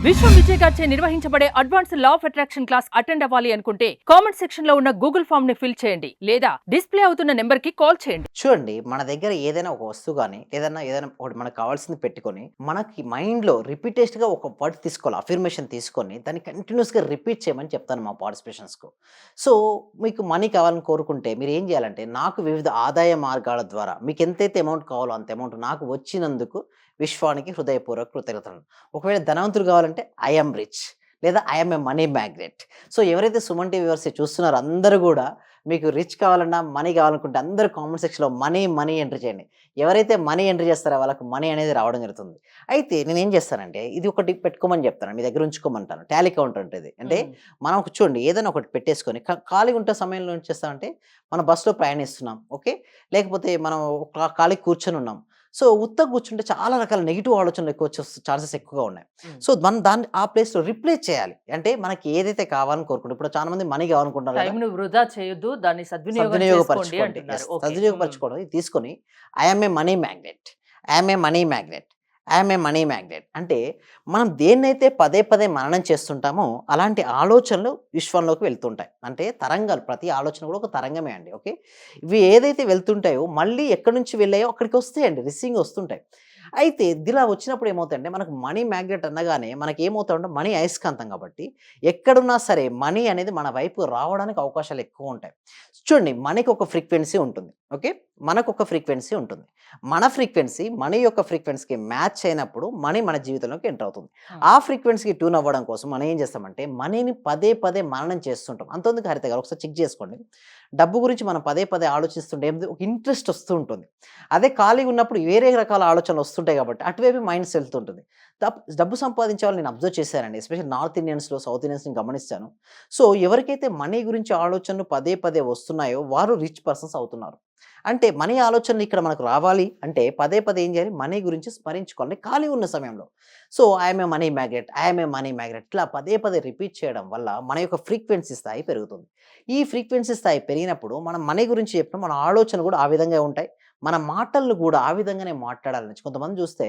విశ్వం విజయ్ గారిచే నిర్వహించబడే advance law of attraction class attend అవ్వాలి అనుకుంటే కామెంట్ సెక్షన్ లో ఉన్న గూగుల్ ఫామ్ ని ఫిల్ చేయండి లేదా డిస్ప్లే అవుతున్న నెంబర్ కి కాల్ చేయండి. చూడండి, మన దగ్గర ఏదైనా ఒక వస్తువు కానీ ఏదైనా ఒకటి మనకు కావాల్సింది పెట్టుకొని మనకి మైండ్లో రిపీటెడ్గా ఒక వర్డ్ తీసుకోవాలి, అఫర్మేషన్ తీసుకొని దాన్ని కంటిన్యూస్గా రిపీట్ చేయమని చెప్తాను మా పార్టిసిపేషన్స్కు. సో మీకు మనీ కావాలని కోరుకుంటే మీరు ఏం చేయాలంటే, నాకు వివిధ ఆదాయ మార్గాల ద్వారా మీకు ఎంతైతే అమౌంట్ కావాలో అంత అమౌంట్ నాకు వచ్చినందుకు విశ్వానికి హృదయపూర్వక కృతజ్ఞతలు. ఒకవేళ ధనవంతుడు కావాలంటే ఐఎమ్ రిచ్ లేదా I'm a money magnet. So ఎవరైతే సుమన్ టీవీ వ్యూవర్స్ చూస్తున్నారో అందరూ కూడా మీకు రిచ్ కావాలన్నా మనీ కావాలనుకుంటే అందరూ కామెంట్ సెక్షన్లో మనీ మనీ ఎంట్రీ చేయండి. ఎవరైతే మనీ ఎంట్రీ చేస్తారో వాళ్ళకి మనీ అనేది రావడం జరుగుతుంది. అయితే నేనేం చేస్తానంటే, ఇది ఒకటి పెట్టుకోమని చెప్తాను, మీ దగ్గర ఉంచుకోమంటాను. టాలీ కౌంటర్ ఉంటుంది. అంటే మనం చూడండి, ఏదైనా ఒకటి పెట్టేసుకొని ఖాళీగా ఉంటే సమయంలో ఏం చేస్తామంటే, మనం బస్సులో ప్రయాణిస్తున్నాం, ఓకే, లేకపోతే మనం ఖాళీ కూర్చొని ఉన్నాం. సో ఉత్తగా కూర్చుంటే చాలా రకాల నెగిటివ్ ఆలోచనలు ఎక్కువ వచ్చే ఛాన్సెస్ ఎక్కువగా ఉన్నాయి. సో మనం దాన్ని ఆ ప్లేస్లో రిప్లేస్ చేయాలి. అంటే మనకి ఏదైతే కావాలని కోరుకుంటాం, ఇప్పుడు చాలా మంది మనీ కావాలనుకుంటారు కదా, టైంను వృధా చేయొద్దు, దాన్ని సద్వినియోగపరచుకోండి. అంటున్నారు. ఓకే. సద్వినియోగపరచుకోవడం ఇది తీసుకొని I'm a money magnet, I'm a money magnet, I'm a money magnet అంటే మనం దేన్నైతే పదే పదే మననం చేస్తుంటామో అలాంటి ఆలోచనలు విశ్వంలోకి వెళ్తుంటాయి. అంటే తరంగాలు, ప్రతి ఆలోచన కూడా ఒక తరంగమే అండి. ఓకే, ఇవి ఏదైతే వెళ్తుంటాయో మళ్ళీ ఎక్కడి నుంచి వెళ్ళాయో అక్కడికి వస్తాయండి, రిసీవింగ్ వస్తుంటాయి. అయితే ఇలా వచ్చినప్పుడు ఏమవుతుందంటే, మనకు మనీ మ్యాగ్నెట్ అనగానే మనకి ఏమవుతుందంటే, మనీ అయస్కాంతం కాబట్టి ఎక్కడున్నా సరే మనీ అనేది మన వైపు రావడానికి అవకాశాలు ఎక్కువ ఉంటాయి. చూడండి, మనకి ఒక ఫ్రీక్వెన్సీ ఉంటుంది, ఓకే, మనకు ఒక ఫ్రీక్వెన్సీ ఉంటుంది. మన ఫ్రీక్వెన్సీ మనీ యొక్క ఫ్రీక్వెన్సీకి మ్యాచ్ అయినప్పుడు మనీ మన జీవితంలోకి ఎంటర్ అవుతుంది. ఆ ఫ్రీక్వెన్సీకి ట్యూన్ అవ్వడం కోసం మనం ఏం చేస్తామంటే, మనీని పదే పదే మననం చేస్తుంటాం. అంతెందుకు హరిత గారు, ఒకసారి చెక్ చేసుకోండి. డబ్బు గురించి మనం పదే పదే ఆలోచిస్తుంటే ఒక ఇంట్రెస్ట్ వస్తూ ఉంటుంది. అదే ఖాళీగా ఉన్నప్పుడు వేరే రకాల ఆలోచనలు వస్తుంటాయి కాబట్టి అటువైపు మైండ్స్ వెళ్తుంటుంది. డబ్బు సంపాదించే వాళ్ళు నేను అబ్జర్వ్ చేశానండి, ఎస్పెషల్లీ నార్త్ ఇండియన్స్లో, సౌత్ ఇండియన్స్ని గమనిస్తాను. సో ఎవరికైతే మనీ గురించి ఆలోచనలు పదే పదే వస్తున్నాయో వారు రిచ్ పర్సన్స్ అవుతున్నారు. అంటే మనీ ఆలోచనలు ఇక్కడ మనకు రావాలి అంటే పదే పదే ఏం చేయాలి, మనీ గురించి స్మరించుకోవాలి ఖాళీ ఉన్న సమయంలో. So I'm a money magnet, I'm a money magnet ఇట్లా పదే పదే రిపీట్ చేయడం వల్ల మన యొక్క ఫ్రీక్వెన్సీ స్థాయి పెరుగుతుంది. ఈ ఫ్రీక్వెన్సీ స్థాయి పెరిగినప్పుడు మనం మనీ గురించి చెప్పిన మన ఆలోచన కూడా ఆ విధంగా ఉంటాయి, మన మాటలు కూడా ఆ విధంగానే మాట్లాడాలని. కొంతమంది చూస్తే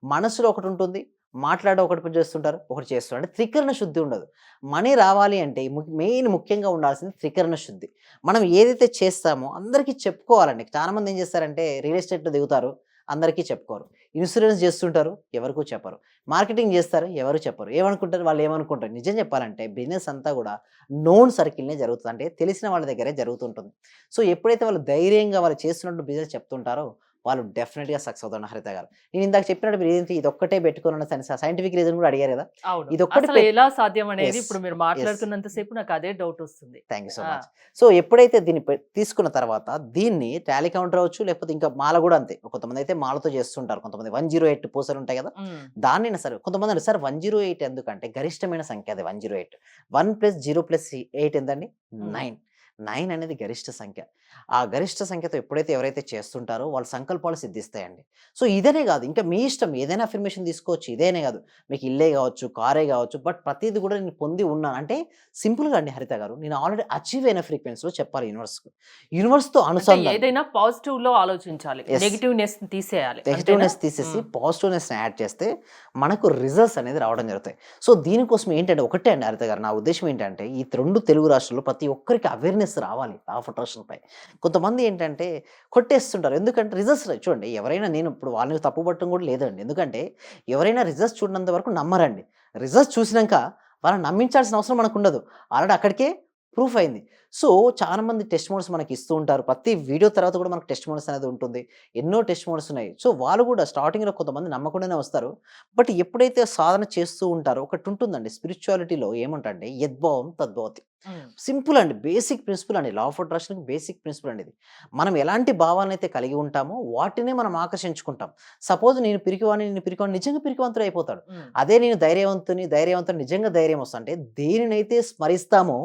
మనసులో ఒకటి ఉంటుంది, మాట్లాడే ఒకటి పని చేస్తుంటారు, ఒకటి చేస్తుంటారు. అంటే త్రికరణ శుద్ధి ఉండదు. మనీ రావాలి అంటే ముఖ్యంగా ఉండాల్సింది త్రికరణ శుద్ధి. మనం ఏదైతే చేస్తామో అందరికీ చెప్పుకోవాలండి. చాలామంది ఏం చేస్తారంటే, రియల్ ఎస్టేట్‌లో దిగుతారు, అందరికీ చెప్పుకోరు. ఇన్సూరెన్స్ చేస్తుంటారు, ఎవరికీ చెప్పరు. మార్కెటింగ్ చేస్తారు, ఎవరు చెప్పరు. ఏమనుకుంటారు, వాళ్ళు ఏమనుకుంటారు. నిజం చెప్పాలంటే బిజినెస్ అంతా కూడా నోన్ సర్కిల్‌నే జరుగుతుంది. అంటే తెలిసిన వాళ్ళ దగ్గరే జరుగుతుంటుంది. సో ఎప్పుడైతే వాళ్ళు ధైర్యంగా వాళ్ళు చేస్తున్నట్టు బిజినెస్ చెప్తుంటారో వాళ్ళు డెఫినిట్‌గా సక్సెస్ అవుతారు హరిత గారు. నేను ఇందాక చెప్పినట్టు మీరు ఏంటి ఇదొక్కటే పెట్టుకోనన్న సైంటిఫిక్ రీజన్ కూడా అడిగారు కదా! అవును. ఇదొక్కటి అసలు ఎలా సాధ్యం అనేది యెస్. ఇప్పుడు మీరు యెస్. మాట్లాడుతున్నంత సేపు నాకు అదే డౌట్ వస్తుంది. థాంక్ యూ సో ఆ! మచ్. సో ఎప్పుడైతే దీన్ని తీసుకున్న తర్వాత దీన్ని టాలీ కౌంటర్ అవ్వచ్చు, లేకపోతే ఇంకా మాల కూడా అంతే. కొంతమందైతే మాలతో చేస్తుంటారు. కొంతమంది 108 పూసలుంటాయి కదా! హ్మ్. దాన్నైనా సరే కొంతమంది అంటారు, సార్ 108 ఎందుకంటే గరిష్టమైన సంఖ్య అది 108. 1 + 0 + 8 ఎంతండి? హ్మ్. 9. 9 అనేది గరిష్ట సంఖ్య. ఆ గరిష్ట సంఖ్యతో ఎవరైతే చేస్తుంటారో వాళ్ళ సంకల్పాలు సిద్ధిస్తాయండి. సో ఇదనే కాదు, ఇంకా మీ ఇష్టం ఏదైనా అఫర్మేషన్ తీసుకోవచ్చు. ఇదేనే కాదు, మీకు ఇల్లే కావచ్చు, కారే కావచ్చు, బట్ ప్రతీది కూడా నేను పొంది ఉన్నాను అంటే సింపుల్‌గా అండి హరిత గారు, నేను ఆల్రెడీ అచీవ్ అయిన ఫ్రీక్వెన్సీలో చెప్పాలి యూనివర్స్‌కి. యూనివర్స్‌తో అంటే అనుసంధానం. ఏదైనా పాజిటివ్‌లో ఆలోచించాలి. యెస్. నెగెటివ్‌నెస్ తీసేయాలి. అంతేనా? నెగెటివ్‌నెస్ తీసేసి హ్మ్. పాజిటివ్‌నెస్‌ని యాడ్ చేస్తే మనకు రిజల్ట్స్ అనేది రావడం జరుగుతాయి. సో దీనికోసం ఏంటంటే ఒకటే అండి హరిత గారు, నా ఉద్దేశ్యం ఏంటంటే ఈ 2 తెలుగు రాష్ట్రాల్లో ప్రతి ఒక్కరికి అవేర్‌నెస్ రావాలి లా ఆఫ్ అట్రాక్షన్‌పై. కొంతమంది ఏంటంటే కొట్టేస్తుంటారు. ఎందుకంటే రిజల్ట్స్ చూడండి, ఎవరైనా, నేను ఇప్పుడు వాళ్ళని తప్పు పట్టడం కూడా లేదండి. ఎందుకంటే ఎవరైనా రిజల్ట్స్ చూడనంత వరకు నమ్మరండి. రిజల్ట్స్ చూసినంక వాళ్ళని నమ్మించాల్సిన అవసరం మనకుండదు. ఆల్రెడీ అక్కడికే ప్రూఫ్ అయింది. సో చాలామంది టెస్టిమోనీస్ మనకి ఇస్తూ ఉంటారు. ప్రతి వీడియో తర్వాత కూడా మనకు టెస్టిమోనీస్ అనేది ఉంటుంది. ఎన్నో టెస్టిమోనీస్ ఉన్నాయి. సో వాళ్ళు కూడా స్టార్టింగ్‌లో కొంతమంది నమ్మకుండానే వస్తారు. బట్ ఎప్పుడైతే సాధన చేస్తూ ఉంటారో ఒకటి ఉంటుందండి స్పిరిచువాలిటీలో, ఏమంటంటే యద్భావం తద్భవతి. హ్మ్. సింపుల్ అండి. బేసిక్ ప్రిన్సిపల్ అండి. లా ఆఫ్ అట్రాక్షన్‌కి బేసిక్ ప్రిన్సిపల్ అండి ఇది. మనం ఎలాంటి భావాలనైతే కలిగి ఉంటామో వాటినే మనం ఆకర్షించుకుంటాం. సపోజ్ నేను పిరికివాడిని నిజంగా పిరికివంతుడు అయిపోతాడు. హ్మ్. అదే నేను ధైర్యవంతుని నిజంగా ధైర్యం వస్తది. అంటే దేనినైతే స్మరిస్తామో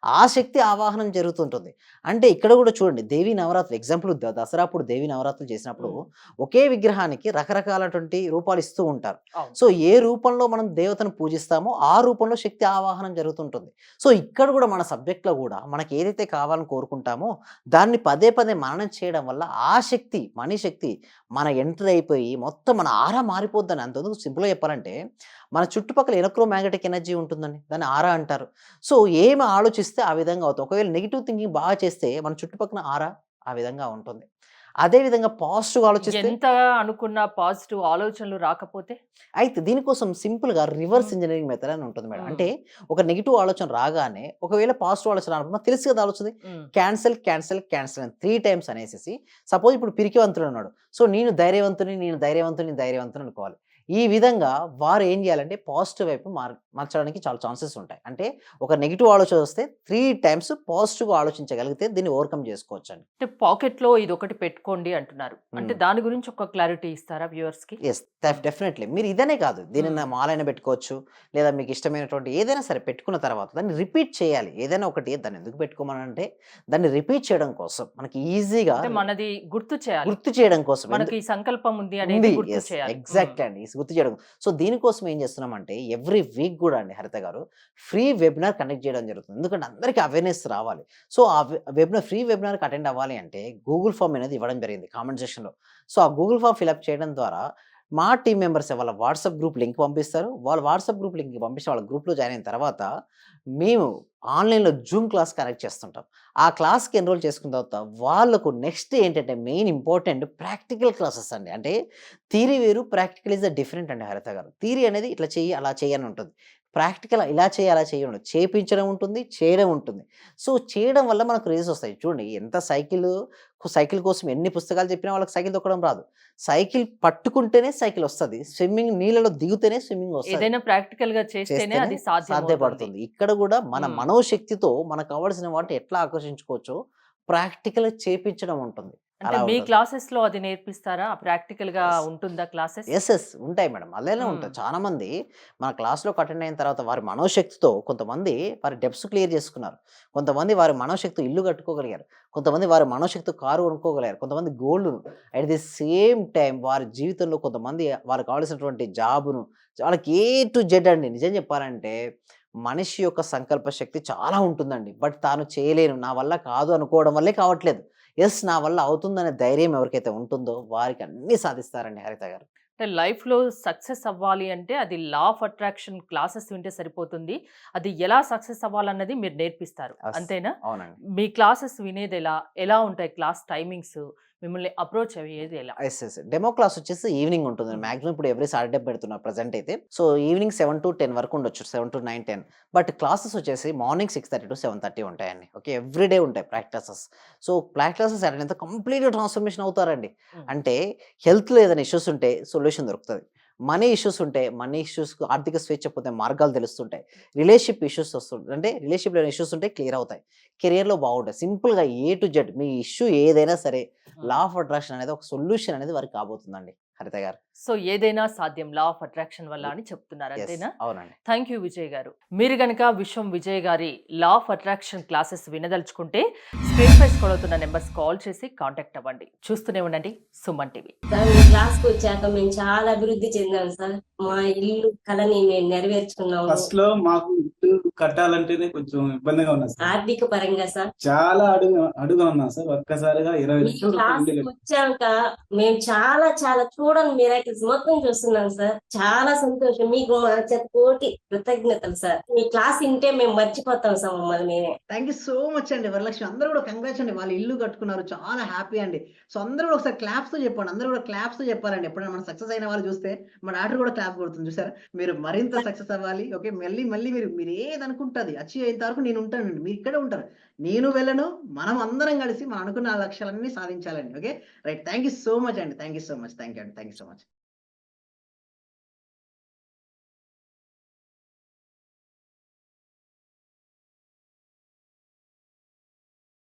ఆ శక్తి ఆవాహనం జరుగుతుంటుంది. అంటే ఇక్కడ గూడా చూడండి దేవీ నవరాత్రులు ఎగ్జాంపుల్ దసరా అప్పుడు దేవీ నవరాత్రులు చేసినప్పుడు హ్మ్. ఒకే విగ్రహానికి రకరకాలటువంటి రూపాలు ఇస్తూ ఉంటారు. అవును. సో, ఏ రూపంలో మనం దేవతను పూజిస్తామో ఆ రూపంలో శక్తి ఆవాహనం జరుగుతుంటుంది. సో, ఇక్కడ గూడా మన సబ్జెక్ట్‌లో గూడా మనకి ఏదైతే కావాలని కోరుకుంటామో దాన్ని పదే పదే మననం చేయడం వల్ల ఆ శక్తి, మనీ శక్తి మన ఎంటర్ అయిపోయి మొత్తం మన ఆరా మారిపోద్దని. అంతెందుకు సింపుల్‌గా చెప్పాలంటే మన చుట్టుపక్కల ఎలక్ట్రోమాగ్నెటిక్ ఎనర్జీ ఉంటుందండి. దాన్ని ఆరా అంటారు. సో, ఏమి ఆలోచిస్తే ఆ విధంగా అవుతాం. ఒకవేళ నెగెటివ్ థింకింగ్ బాగా చేస్తే మన చుట్టుపక్కల ఆరా ఆ విధంగా ఉంటుంది. అదే విధంగా పాజిటివ్‌గా ఆలోచిస్తే ఎంత అనుకున్న పాజిటివ్ ఆలోచనలు రాకపోతే? అయితే దీనికోసం సింపుల్‌గా రివర్స్ హ్మ్. ఇంజినీరింగ్ మెథడ్ అని ఉంటుంది మేడం. హ్మ్. అంటే ఒక నెగెటివ్ ఆలోచన రాగానే ఒకవేళ పాజిటివ్ ఆలోచన రానుకున్నా తెలుసు కదా ఆలోచనది. హ్మ్. క్యాన్సెల్, క్యాన్సెల్, క్యాన్సెల్ అని 3 టైమ్స్ అనేసేసి సపోజ్ ఇప్పుడు పిరికివంతుడున్నాడు. సో, నేను ధైర్యవంతుడిని, నేను ధైర్యవంతుడిని, ధైర్యవంతుడిని అనుకోవాలి. ఈ విధంగా వారు ఏం చేయాలంటే పాజిటివ్ వైపు మార్చడానికి చాలా ఛాన్సెస్ ఉంటాయి. అంటే ఒక నెగెటివ్ ఆలోచన వస్తే 3 టైమ్స్ పాజిటివ్‌గా ఆలోచించగలిగితే దీన్ని ఓవర్‌కమ్ చేసుకోవచ్చండి. అంటే పాకెట్‌లో ఇదొకటి పెట్టుకోండి అంటున్నారు. అంటే హ్మ్. దాని గురించి ఒక క్లారిటీ ఇస్తారా వ్యూవర్స్‌కి? యెస్. డెఫినెట్‌లీ. మీరు ఇదనే కాదు. దీనిని హ్మ్. మాలైనా పెట్టుకోవచ్చు. లేదా మీకు ఇష్టమైనటువంటి ఏదైనా సరే పెట్టుకున్న తర్వాత దాన్ని రిపీట్ చేయాలి. ఏదైనా ఒకటి దాన్ని ఎందుకు పెట్టుకోమనంటే దాన్ని రిపీట్ చేయడం కోసం. మనకి ఈజీగా అంటే మనది గుర్తు చేయాలి. గుర్తు చేయడం కోసం. మనకి ఈ సంకల్పం ఉంది అనేది ఉంది. గుర్తు యెస్. చేయాలి. హ్మ్. ఎగ్జాక్ట్‌లీ అండి. గుర్తు చేయడం. సో, దీనికోసం ఏం చేస్తున్నామంటే ఎవ్రీ వీక్ గూడా అండి హరిత గారు ఫ్రీ వెబినార్ కండక్ట్ చేయడం జరుగుతుంది. ఎందుకంటే అందరికి అవేర్‌నెస్ రావాలి. సో, ఆ ఫ్రీ వెబినార్‌కి అటెండ్ అవ్వాలి అంటే గూగుల్ ఫార్మ్ అనేది ఇవ్వడం జరిగింది కామెంట్ సెక్షన్‌లో. సో, ఆ గూగుల్ ఫార్మ్ ఫిలప్ చేయడం ద్వారా మా టీమ్ మెంబర్సే వాళ్ళ వాట్సాప్ గ్రూప్ లింక్ పంపిస్తారు. వాళ్ళు వాట్సాప్ గ్రూప్ లింక్ పంపించి వాళ్ళ గ్రూప్‌లో జాయిన్ అయిన తర్వాత మేము ఆన్‌లైన్‌లో జూమ్ క్లాస్ కనెక్ట్ చేస్తుంటాం. ఆ క్లాస్‌కి ఎన్రోల్ చేసుకున్న తర్వాత వాళ్ళకు నెక్స్ట్ ఏంటంటే మెయిన్ ఇంపార్టెంట్ ప్రాక్టికల్ క్లాసెస్ అండి. అంటే థియరీ వేరు, ప్రాక్టికల్ ఈస్ ద డిఫరెంట్ అండి హరిత గారు. థియరీ అనేది ఇట్లా చెయ్యి, అలా చెయ్యి అని ఉంటుంది. ప్రాక్టికల్ ఇలా చేయి, అలా చెయ్యి ఉండదు. చేపించడం ఉంటుంది, చేయడం ఉంటుంది. సో, చేయడం వల్ల మనకు రిజల్ట్స్ వస్తాయి. చూడండి ఎంత సైకిల్ కోసం ఎన్ని పుస్తకాలు చెప్పినా వాళ్ళకి సైకిల్ తొక్కడం రాదు. సైకిల్ పట్టుకుంటేనే సైకిల్ వస్తది. స్విమ్మింగ్ నీళ్ళలో దిగితేనే స్విమ్మింగ్ వస్తది. ఏదైనా ప్రాక్టికల్‌గా చేస్తేనే చేస్తేనే అది సాధ్యమవుతుంది. సాధ్యపడుతుంది. ఇక్కడ గూడా మన హ్మ్. మనోశక్తితో మనకు కావాల్సిన వాటిని ఎట్లా ఆకర్షించుకోవచ్చో ప్రాక్టికల్‌గా చేపించడం ఉంటుంది. అంటే అలా మీ ఉంటుంది. క్లాసెస్‌లో అది నేర్పిస్తారా? ప్రాక్టికల్‌గా యెస్. ఉంటుందా క్లాసెస్? యెస్. ఉంటాయి మేడం. అలానే హ్మ్. ఉంటాయి. చాలామంది మన క్లాస్‌లోకి అటెండ్ అయిన తర్వాత వారి మనోశక్తితో కొంతమంది వారి డెబ్ట్స్ క్లియర్ చేసుకున్నారు. కొంతమంది వారి మనోశక్తితో ఇల్లు కట్టుకోగలిగారు. కొంతమంది వారి మనోశక్తితో కారు కొనుక్కోగలిగారు. కొంతమంది గోల్డ్‌ను అట్ ది సేమ్ టైమ్ వారి జీవితంలో కొంతమంది వారికి కావాల్సినటువంటి జాబ్‌ను వాళ్ళకి ఏ టు జెడ్ అండి. నిజం చెప్పాలంటే మనిషి యొక్క సంకల్ప శక్తి చాలా ఉంటుందండి. బట్ తాను చేయలేను, నా వల్ల కాదు అనుకోవడం వల్లే కావట్లేదు. యెస్. నా వల్ల అవుతుందనే ధైర్యం ఎవరికైతే ఉంటుందో వారికి అన్నీ సాధిస్తారండి హరిత గారు. అంటే లైఫ్‌లో సక్సెస్ అవ్వాలి అంటే అది లా ఆఫ్ అట్రాక్షన్ క్లాసెస్ వింటే సరిపోతుంది. అది ఎలా సక్సెస్ అవ్వాలన్నది మీరు నేర్పిస్తారు. అస్ అంతేనా? అవునండి. మీ క్లాసెస్ వినేదెలా? ఎలా ఉంటాయి క్లాస్ టైమింగ్స్? మిమ్మల్ని అప్రోచ్ అయ్యేది ఎలా? డెమో క్లాస్ వచ్చేసి ఈవినింగ్ ఉంటుందండి. హ్మ్. మాక్సిమం ఇప్పుడు ఎవ్రీ సాటర్‌డే పెడుతున్నారు ప్రెజెంట్ అయితే. సో, ఈవినింగ్ 7-10 వరకు ఉండొచ్చు. 7-9, 10. బట్ క్లాసెస్ వచ్చేసి మార్నింగ్ 6:30-7:30 ఉంటాయండి. ఓకే. ఎవ్రీ డే ఉంటాయి క్లాసెస్. సో, క్లాసెస్ అటెండ్ అయితే కంప్లీట్‌గా ట్రాన్స్‌ఫర్మేషన్ అవుతారండి. హ్మ్. అంటే హెల్త్‌లో ఏదైనా ఇష్యూస్ ఉంటే సొల్యూషన్ దొరుకుతది. మనీ ఇష్యూస్ ఉంటే మనీ ఇష్యూస్‌కు ఆర్థిక స్వేచ్ఛ పొందే మార్గాలు తెలుస్తుంటాయి. రిలేషన్‌షిప్ ఇష్యూస్ అంటే రిలేషన్‌షిప్‌లో ఇష్యూస్ ఉంటే క్లియర్ అవుతాయి. కెరియర్‌లో బాగుంటాయి. సింపుల్‌గా A to Z me issue ఏదైనా సరే లా హ్మ్. ఆఫ్ అట్రాక్షన్ అనేది ఒక సొల్యూషన్ అనేది వారికి కాబోతుందండి హరిత గారు. సో, ఏదైనా సాధ్యం లా ఆఫ్ అట్రాక్షన్ వల్ల అని చెప్తున్నారు. యెస్. అంతేనా? అవునండి. థ్యాంక్ యూ విజయ్ గారు. మీరు గనక విశ్వం విజయ్ గారి లా ఆఫ్ అట్రాక్షన్ క్లాసెస్ వినదలుచుకుంటే స్క్రీన్‌పై స్క్రోల్ అవుతున్న నంబర్స్ కాల్ చేసి కాంటాక్ట్ అవ్వండి. చూస్తూనే ఉండండి సుమన్ టీవీ. సార్ మీ క్లాస్‌కొచ్చాక మేము చాలా అభివృద్ధి చెందాం సార్. మా ఇల్లు కలని మేము నెరవేర్చుకున్నాము. ఫస్ట్‌లో మాకు ఇల్లు కట్టాలంటేనే కొంచెం ఇబ్బందిగా ఉన్నది సార్. ఆర్థిక పరంగా సార్. చాలా అడుగుగా ఉన్నాం సార్. ఒక్కసారిగా 20 మీ లక్షల రూపాయలు ఇంటికి క్లాస్‌కొచ్చాక మేము చాలా చూడని మిరాకిల్స్ మొత్తం చూస్తున్నాం సార్. చాలా సంతోషం. మీకు మా కోటి కృతజ్ఞతలు సార్. మీ క్లాస్ ఇంటే మేము మర్చిపోతాం సార్ మమ్మల్ని మేమే. థ్యాంక్ యూ సో మచ్ అండి వరలక్ష్మి. అందరూ కూడా కంగ్రాట్స్ అండి. వాళ్ళు ఇల్లు కట్టుకున్నారు. చాలా హ్యాపీ అండి. సో, అందరూ కూడా ఒకసారి క్లాప్స్‌తో చెప్పండి. అందరూ కూడా క్లాప్స్‌తో చెప్పాలండి. ఎప్పుడైనా మనం సక్సెస్ అయిన వాళ్ళు చూస్తే మా డాటర్ కూడా క్లాప్ కొడుతుంది చూసారా? మీరు మరింత సక్సెస్ అవ్వాలి. ఓకే. మళ్ళీ మీరు ఏదనుకుంటే అది అచీవ్ అయ్యేంత వరకు నేను ఉంటానండి. మీరు ఇక్కడే ఉంటారు. నేను వెళ్ళను. మనం అందరం కలిసి మనం అనుకున్న ఆ లక్ష్యాలన్నీ సాధించాలండి. Okay. Right. Thank you so much అండి. Thank you so much. Thank you అండి. Thank you so much.